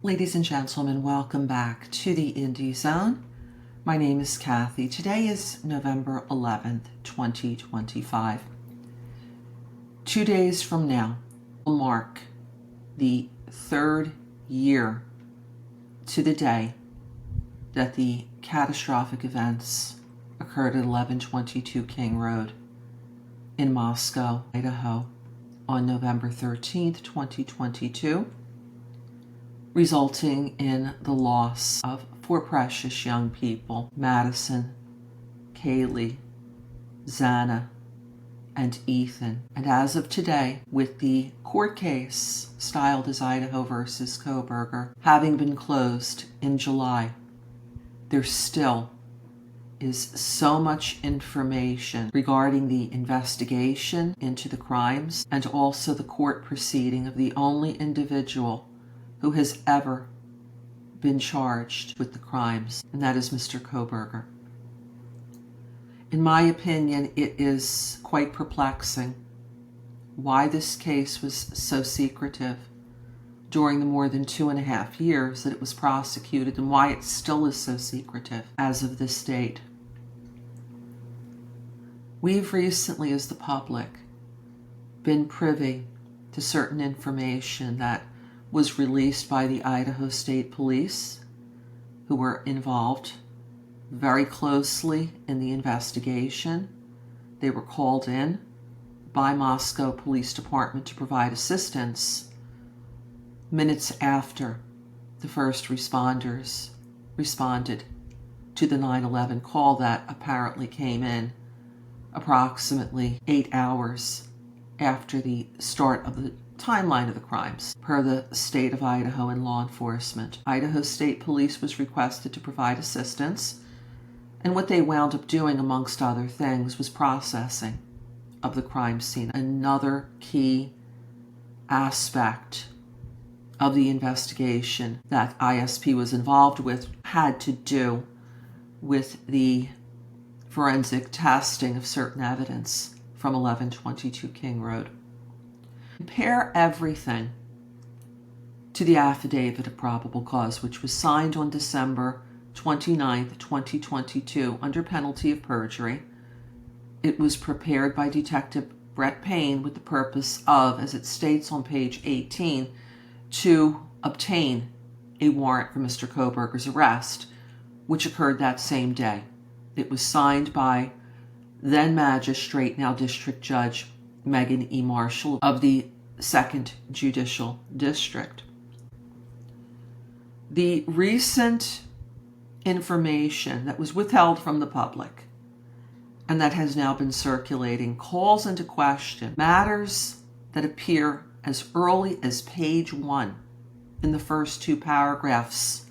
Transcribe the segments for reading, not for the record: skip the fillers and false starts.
Ladies and gentlemen, welcome back to the Indie Zone. My name is Kathy. Today is November 11th, 2025. 2 days from now will mark the third year to the day that the catastrophic events occurred at 1122 King Road in Moscow, Idaho on November 13th, 2022. Resulting in the loss of 4 precious young people, Madison, Kaylee, Xana, and Ethan. And as of today, with the court case styled as Idaho versus Kohberger having been closed in July, there still is so much information regarding the investigation into the crimes and also the court proceeding of the only individual who has ever been charged with the crimes, and that is Mr. Kohberger. In my opinion, it is quite perplexing why this case was so secretive during the more than 2.5 years that it was prosecuted, and why it still is so secretive as of this date. We've recently, as the public, been privy to certain information that was released by the Idaho State Police, who were involved very closely in the investigation. They were called in by Moscow Police Department to provide assistance minutes after the first responders responded to the 9/11 call that apparently came in approximately 8 hours after the start of the timeline of the crimes, per the state of Idaho and law enforcement. Idaho State Police was requested to provide assistance, and what they wound up doing, amongst other things, was processing of the crime scene. Another key aspect of the investigation that ISP was involved with had to do with the forensic testing of certain evidence from 1122 King Road. Compare everything to the Affidavit of Probable Cause, which was signed on December 29th, 2022, under penalty of perjury. It was prepared by Detective Brett Payne with the purpose of, as it states on page 18, to obtain a warrant for Mr. Kohberger's arrest, which occurred that same day. It was signed by then Magistrate, now District Judge, Megan E. Marshall of the 2nd Judicial District. The recent information that was withheld from the public and that has now been circulating calls into question matters that appear as early as page 1 in the first 2 paragraphs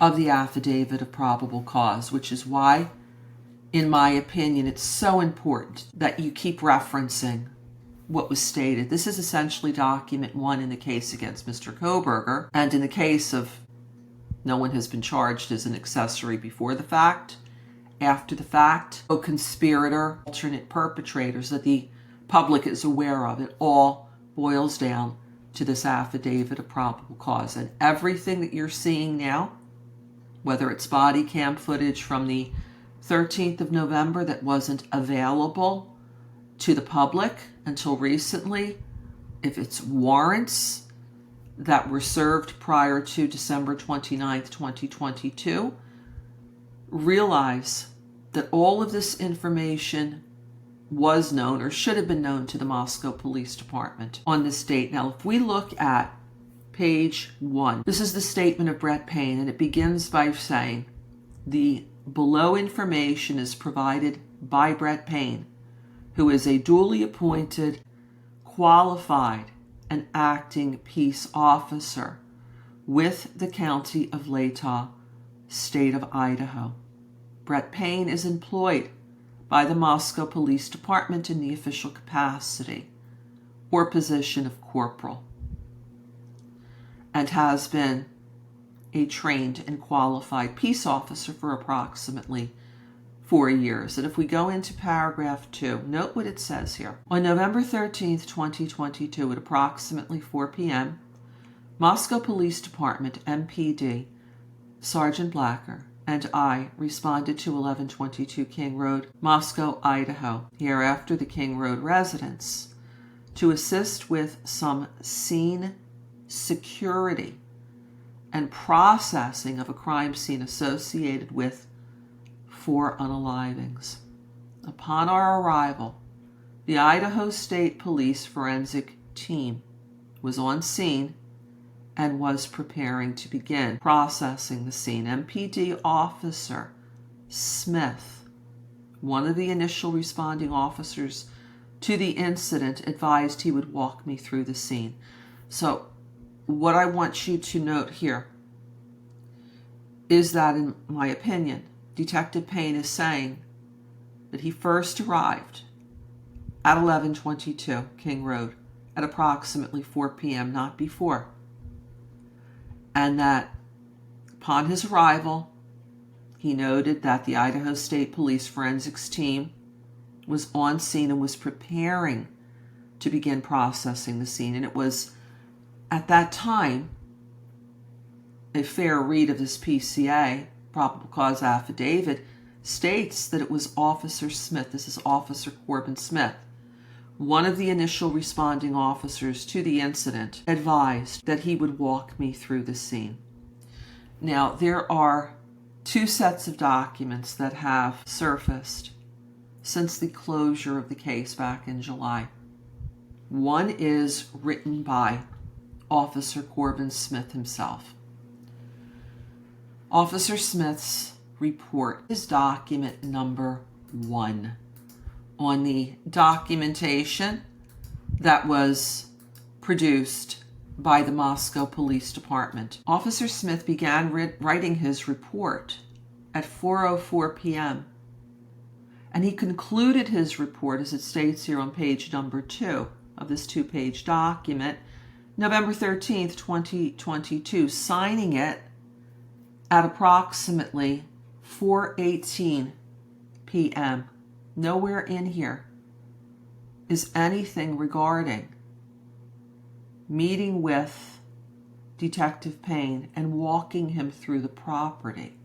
of the Affidavit of Probable Cause, which is why, in my opinion, it's so important that you keep referencing what was stated. This is essentially document 1 in the case against Mr. Kohberger, and in the case of no one has been charged as an accessory before the fact, after the fact, a conspirator, alternate perpetrators that the public is aware of. It all boils down to this Affidavit of Probable Cause, and everything that you're seeing now, whether it's body cam footage from the 13th of November that wasn't available to the public until recently, if it's warrants that were served prior to December 29th, 2022, realize that all of this information was known or should have been known to the Moscow Police Department on this date. Now, if we look at page 1, this is the statement of Brett Payne, and it begins by saying, the below information is provided by Brett Payne, who is a duly appointed, qualified, and acting peace officer with the County of Latah, State of Idaho. Brett Payne is employed by the Moscow Police Department in the official capacity or position of corporal, and has been a trained and qualified peace officer for approximately 4 years. And if we go into paragraph 2, note what it says here. On November 13th, 2022, at approximately 4 p.m., Moscow Police Department, MPD, Sergeant Blacker, and I responded to 1122 King Road, Moscow, Idaho, hereafter the King Road residence, to assist with some scene security and processing of a crime scene associated with 4 unalivings. Upon our arrival, the Idaho State Police forensic team was on scene and was preparing to begin processing the scene. MPD Officer Smith, one of the initial responding officers to the incident, advised he would walk me through the scene. So what I want you to note here is that, in my opinion, Detective Payne is saying that he first arrived at 1122 King Road at approximately 4 p.m., not before. And that upon his arrival, he noted that the Idaho State Police forensics team was on scene and was preparing to begin processing the scene. And it was at that time, a fair read of this PCA, probable cause affidavit, states that it was Officer Smith, this is Officer Corbin Smith, one of the initial responding officers to the incident, advised that he would walk me through the scene. Now, there are 2 sets of documents that have surfaced since the closure of the case back in July. One is written by Officer Corbin Smith himself. Officer Smith's report is document number 1 on the documentation that was produced by the Moscow Police Department. Officer Smith began writing his report at 4:04 p.m. and he concluded his report, as it states here on page number 2 of this 2-page document, November 13th, 2022, signing it at approximately 4:18 p.m. Nowhere in here is anything regarding meeting with Detective Payne and walking him through the property.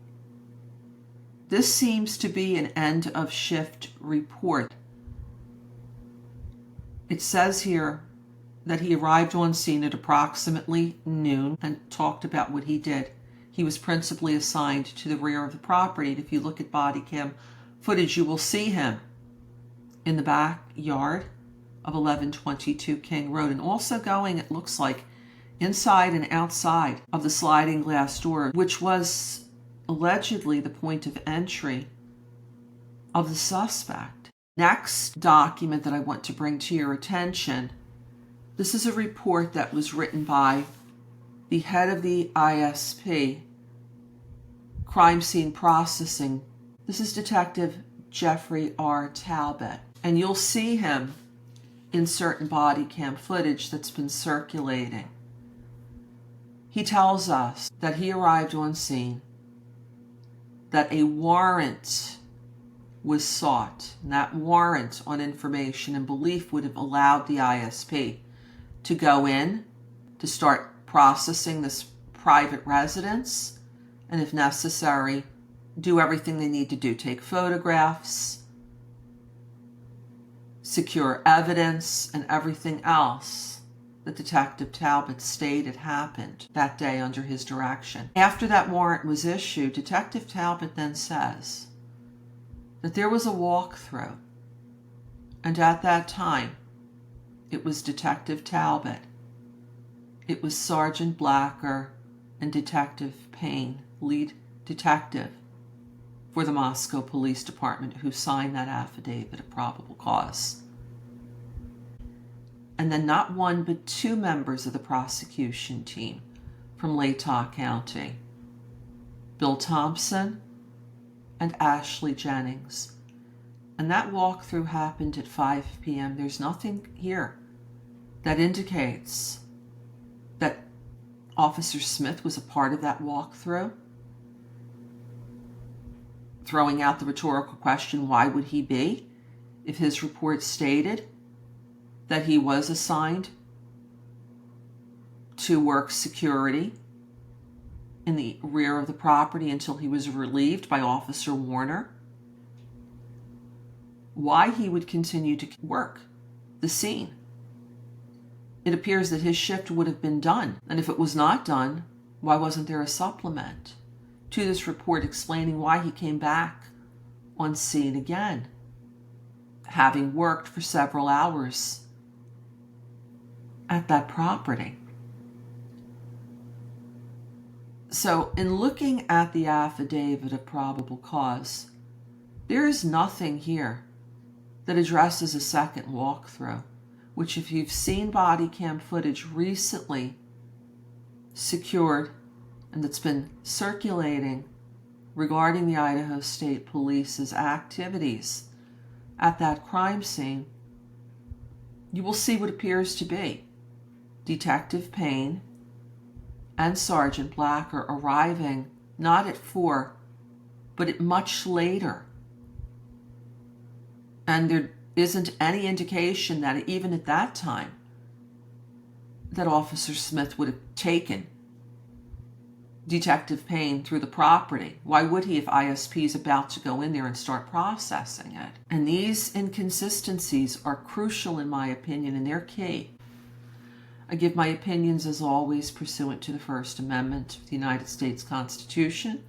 This seems to be an end of shift report. It says here that he arrived on scene at approximately noon and talked about what he did. He was principally assigned to the rear of the property. And if you look at body cam footage, you will see him in the backyard of 1122 King Road, and also going, it looks like, inside and outside of the sliding glass door, which was allegedly the point of entry of the suspect. Next document that I want to bring to your attention, this is a report that was written by the head of the ISP, Crime Scene Processing. This is Detective Jeffrey R. Talbot, and you'll see him in certain body cam footage that's been circulating. He tells us that he arrived on scene, that a warrant was sought, and that warrant on information and belief would have allowed the ISP to go in, to start processing this private residence, and if necessary, do everything they need to do, take photographs, secure evidence, and everything else that Detective Talbot stated happened that day under his direction. After that warrant was issued, Detective Talbot then says that there was a walkthrough, and at that time, it was Detective Talbot, it was Sergeant Blacker, and Detective Payne, lead detective for the Moscow Police Department, who signed that Affidavit of Probable Cause. And then not one but 2 members of the prosecution team from Latah County, Bill Thompson and Ashley Jennings. And that walkthrough happened at 5 p.m. There's nothing here that indicates that Officer Smith was a part of that walkthrough. Throwing out the rhetorical question, why would he be, if his report stated that he was assigned to work security in the rear of the property until he was relieved by Officer Warner. Why he would continue to work the scene. It appears that his shift would have been done, and if it was not done, why wasn't there a supplement to this report explaining why he came back on scene again, having worked for several hours at that property? So, in looking at the Affidavit of Probable Cause, there is nothing here that addresses a second walkthrough, which, if you've seen body cam footage recently secured and that's been circulating regarding the Idaho State Police's activities at that crime scene, you will see what appears to be Detective Payne and Sergeant Blacker arriving not at 4, but at much later. And there isn't any indication that even at that time that Officer Smith would have taken Detective Payne through the property. Why would he if ISP is about to go in there and start processing it? And these inconsistencies are crucial in my opinion, and they're key. I give my opinions as always pursuant to the First Amendment of the United States Constitution.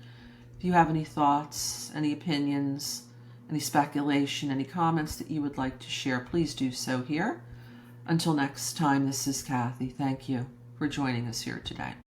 If you have any thoughts, any opinions, any speculation, any comments that you would like to share, please do so here. Until next time, this is Kathy. Thank you for joining us here today.